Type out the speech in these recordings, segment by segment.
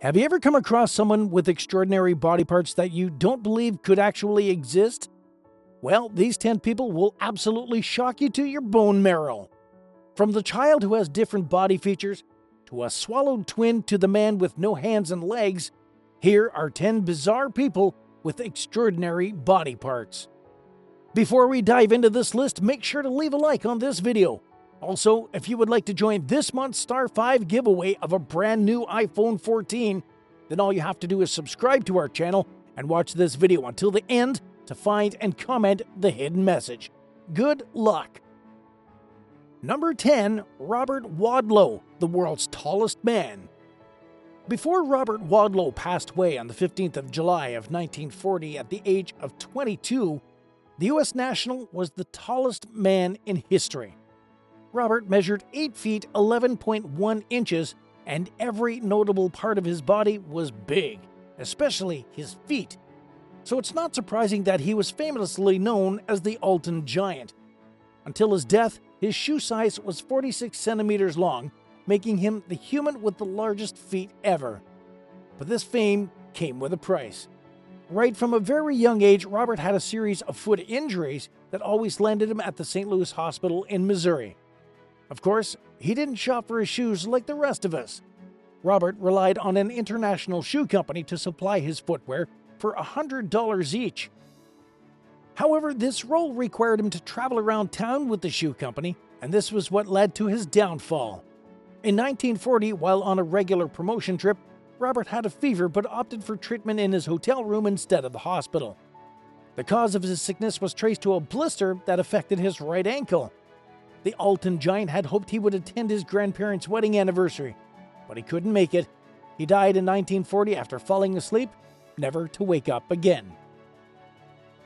Have you ever come across someone with extraordinary body parts that you don't believe could actually exist? Well, these 10 people will absolutely shock you to your bone marrow. From the child who has different body features, to a swallowed twin, to the man with no hands and legs, here are 10 bizarre people with extraordinary body parts. Before we dive into this list, make sure to leave a like on this video. Also, if you would like to join this month's Star 5 giveaway of a brand new iPhone 14, then all you have to do is subscribe to our channel and watch this video until the end to find and comment the hidden message. Good luck! Number 10. Robert Walow, the world's tallest man. Before Robert Walow passed away on the 15th of July of 1940 at the age of 22, the U.S. national was the tallest man in history. Robert measured 8 feet 11.1 inches, and every notable part of his body was big, especially his feet. So it's not surprising that he was famously known as the Alton Giant. Until his death, his shoe size was 46 centimeters long, making him the human with the largest feet ever. But this fame came with a price. Right from a very young age, Robert had a series of foot injuries that always landed him at the St. Louis Hospital in Missouri. Of course, he didn't shop for his shoes like the rest of us. Robert relied on an international shoe company to supply his footwear for $100 each. However, this role required him to travel around town with the shoe company, and this was what led to his downfall. In 1940, while on a regular promotion trip, Robert had a fever but opted for treatment in his hotel room instead of the hospital. The cause of his sickness was traced to a blister that affected his right ankle. The Alton Giant had hoped he would attend his grandparents' wedding anniversary, but he couldn't make it. He died in 1940 after falling asleep, never to wake up again.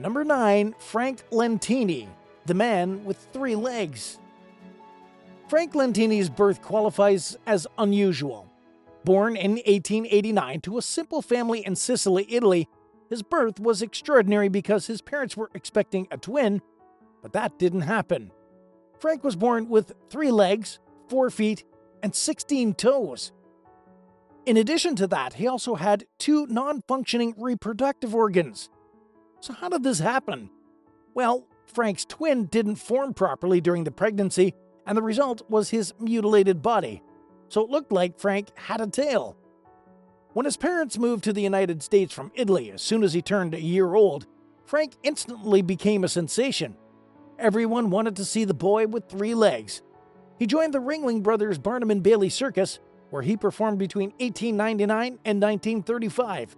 Number 9. Frank Lentini, the man with 3 legs. Frank Lentini's birth qualifies as unusual. Born in 1889 to a simple family in Sicily, Italy, his birth was extraordinary because his parents were expecting a twin, but that didn't happen. Frank was born with 3 legs, 4 feet, and 16 toes. In addition to that, he also had 2 non-functioning reproductive organs. So how did this happen? Well, Frank's twin didn't form properly during the pregnancy, and the result was his mutilated body. So it looked like Frank had a tail. When his parents moved to the United States from Italy as soon as he turned a year old, Frank instantly became a sensation. Everyone wanted to see the boy with 3 legs. He joined the Ringling Brothers Barnum and Bailey Circus, where he performed between 1899 and 1935.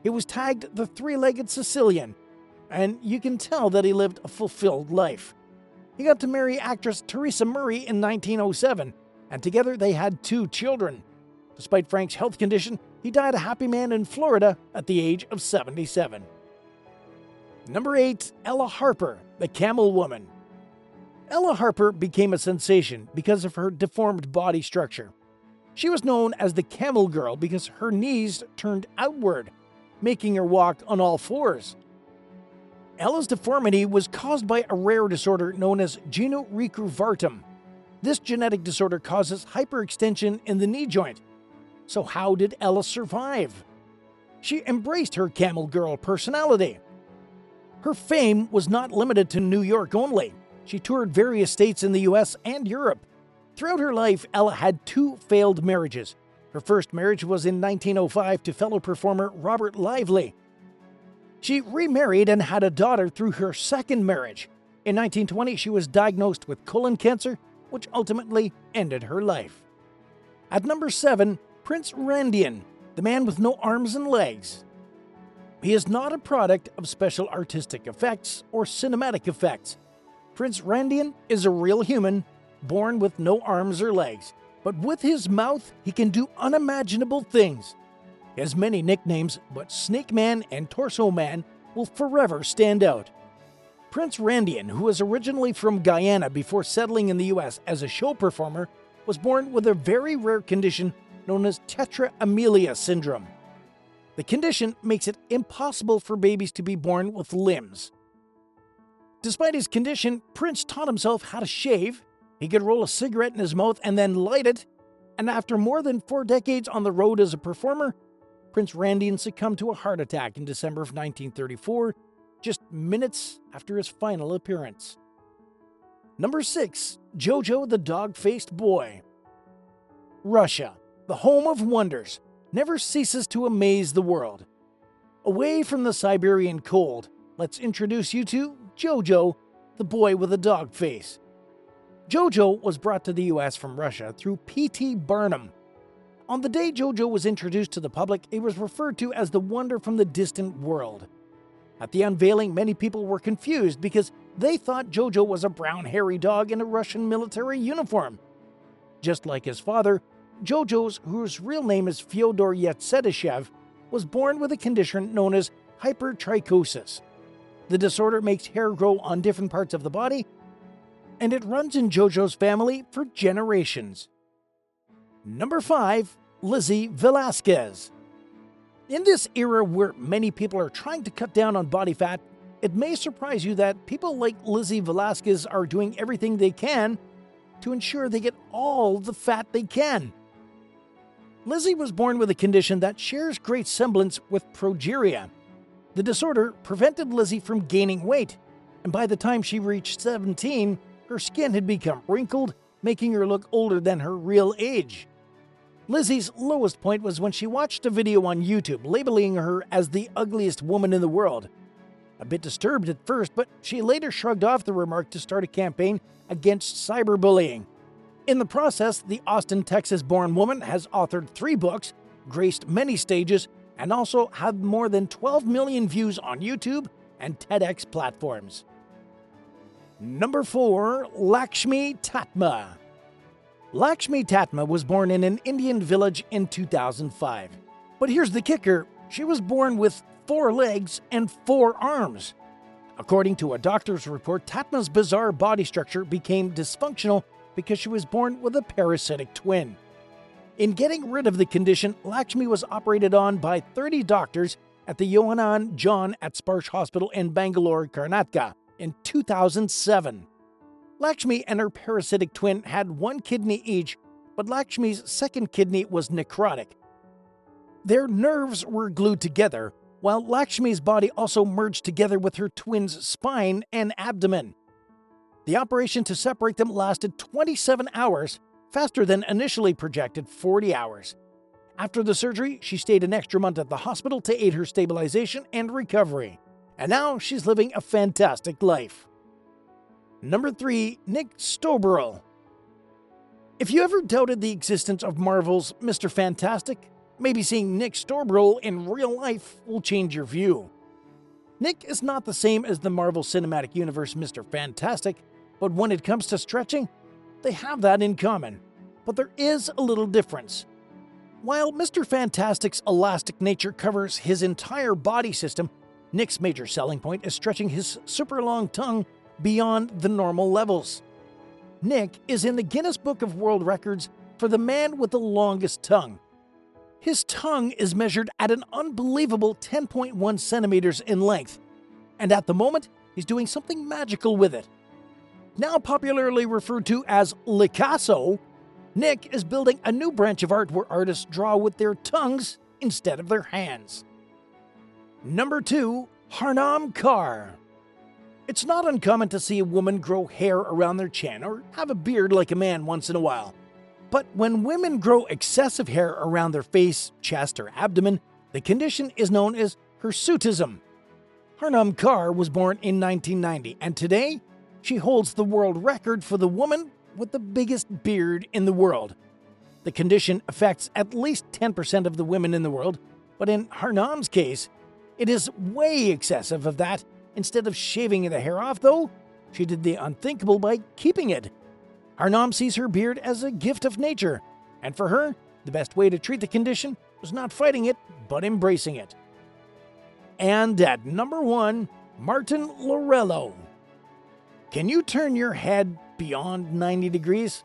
He was tagged the 3-legged Sicilian, and you can tell that he lived a fulfilled life. He got to marry actress Teresa Murray in 1907, and together they had 2 children. Despite Frank's health condition, he died a happy man in Florida at the age of 77. Number 8. Ella Harper, the Camel Woman. Ella Harper became a sensation because of her deformed body structure. She was known as the Camel Girl because her knees turned outward, making her walk on all 4s. Ella's deformity was caused by a rare disorder known as genorecurvatum. This genetic disorder causes hyperextension in the knee joint. So how did Ella survive? She embraced her Camel Girl personality. Her fame was not limited to New York only. She toured various states in the US and Europe. Throughout her life, Ella had 2 failed marriages. Her first marriage was in 1905 to fellow performer Robert Lively. She remarried and had a daughter through her second marriage. In 1920, she was diagnosed with colon cancer, which ultimately ended her life. At number 7, Prince Randian, the man with no arms and legs. He is not a product of special artistic effects or cinematic effects. Prince Randian is a real human, born with no arms or legs, but with his mouth he can do unimaginable things. He has many nicknames, but Snake Man and Torso Man will forever stand out. Prince Randian, who was originally from Guyana before settling in the US as a show performer, was born with a very rare condition known as tetra amelia syndrome. The condition makes it impossible for babies to be born with limbs. Despite his condition, Prince taught himself how to shave, he could roll a cigarette in his mouth and then light it, and after more than 4 decades on the road as a performer, Prince Randian succumbed to a heart attack in December of 1934, just minutes after his final appearance. Number 6. JoJo the Dog-Faced Boy. Russia, the home of wonders, never ceases to amaze the world. Away from the Siberian cold, let's introduce you to JoJo, the boy with a dog face. JoJo was brought to the US from Russia through P.T. Barnum. On the day JoJo was introduced to the public, he was referred to as the wonder from the distant world. At the unveiling, many people were confused because they thought JoJo was a brown hairy dog in a Russian military uniform. Just like his father, JoJo's, whose real name is Fyodor Yetsedishev, was born with a condition known as hypertrichosis. The disorder makes hair grow on different parts of the body, and it runs in JoJo's family for generations. Number 5. Lizzie Velasquez. In this era where many people are trying to cut down on body fat, it may surprise you that people like Lizzie Velasquez are doing everything they can to ensure they get all the fat they can. Lizzie was born with a condition that shares great semblance with progeria. The disorder prevented Lizzie from gaining weight, and by the time she reached 17, her skin had become wrinkled, making her look older than her real age. Lizzie's lowest point was when she watched a video on YouTube labeling her as the ugliest woman in the world. A bit disturbed at first, but she later shrugged off the remark to start a campaign against cyberbullying. In the process, the Austin, Texas-born woman has authored 3 books, graced many stages, and also had more than 12 million views on YouTube and TEDx platforms. Number 4. Lakshmi Tatma. Lakshmi Tatma was born in an Indian village in 2005. But here's the kicker, she was born with 4 legs and 4 arms. According to a doctor's report, Tatma's bizarre body structure became dysfunctional because she was born with a parasitic twin. In getting rid of the condition, Lakshmi was operated on by 30 doctors at the Yohanan John at Sparsh Hospital in Bangalore, Karnataka in 2007. Lakshmi and her parasitic twin had 1 kidney each, but Lakshmi's second kidney was necrotic. Their nerves were glued together, while Lakshmi's body also merged together with her twin's spine and abdomen. The operation to separate them lasted 27 hours, faster than initially projected 40 hours. After the surgery, she stayed an extra month at the hospital to aid her stabilization and recovery. And now she's living a fantastic life. Number 3. Nick Stobber. If you ever doubted the existence of Marvel's Mr. Fantastic, maybe seeing Nick Stobber in real life will change your view. Nick is not the same as the Marvel Cinematic Universe Mr. Fantastic, but when it comes to stretching, they have that in common. But there is a little difference. While Mr. Fantastic's elastic nature covers his entire body system, Nick's major selling point is stretching his super long tongue beyond the normal levels. Nick is in the Guinness Book of World Records for the man with the longest tongue. His tongue is measured at an unbelievable 10.1 centimeters in length, and at the moment, he's doing something magical with it. Now popularly referred to as Picasso, Nick is building a new branch of art where artists draw with their tongues instead of their hands. Number 2. Haram Car. It's not uncommon to see a woman grow hair around their chin or have a beard like a man once in a while. But when women grow excessive hair around their face, chest, or abdomen, the condition is known as hirsutism. Haram Car was born in 1990, and today, she holds the world record for the woman with the biggest beard in the world. The condition affects at least 10% of the women in the world, but in Haram's case, it is way excessive of that. Instead of shaving the hair off, though, she did the unthinkable by keeping it. Haram sees her beard as a gift of nature, and for her, the best way to treat the condition was not fighting it, but embracing it. And at number 1, Martin Lorel. Can you turn your head beyond 90 degrees?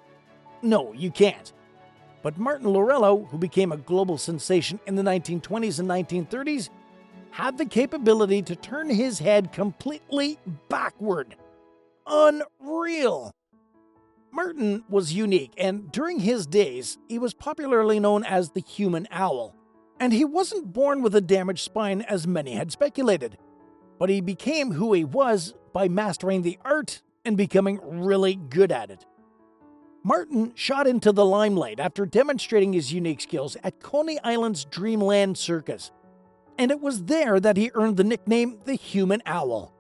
No, you can't. But Martin Lorel, who became a global sensation in the 1920s and 1930s, had the capability to turn his head completely backward. Unreal! Martin was unique, and during his days, he was popularly known as the human owl. And he wasn't born with a damaged spine as many had speculated, but he became who he was by mastering the art and becoming really good at it. Martin shot into the limelight after demonstrating his unique skills at Coney Island's Dreamland Circus, and it was there that he earned the nickname the Human Owl.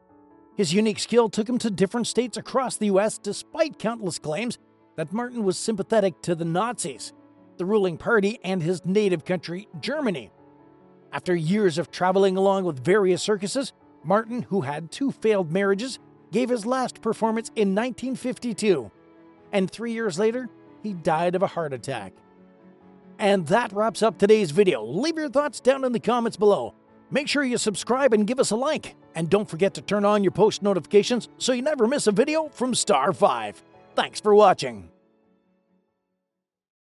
His unique skill took him to different states across the US despite countless claims that Martin was sympathetic to the Nazis, the ruling party, and his native country, Germany. After years of traveling along with various circuses, Martin, who had 2 failed marriages, gave his last performance in 1952, and 3 years later, he died of a heart attack. And that wraps up today's video. Leave your thoughts down in the comments below. Make sure you subscribe and give us a like, and don't forget to turn on your post notifications so you never miss a video from Star 5. Thanks for watching.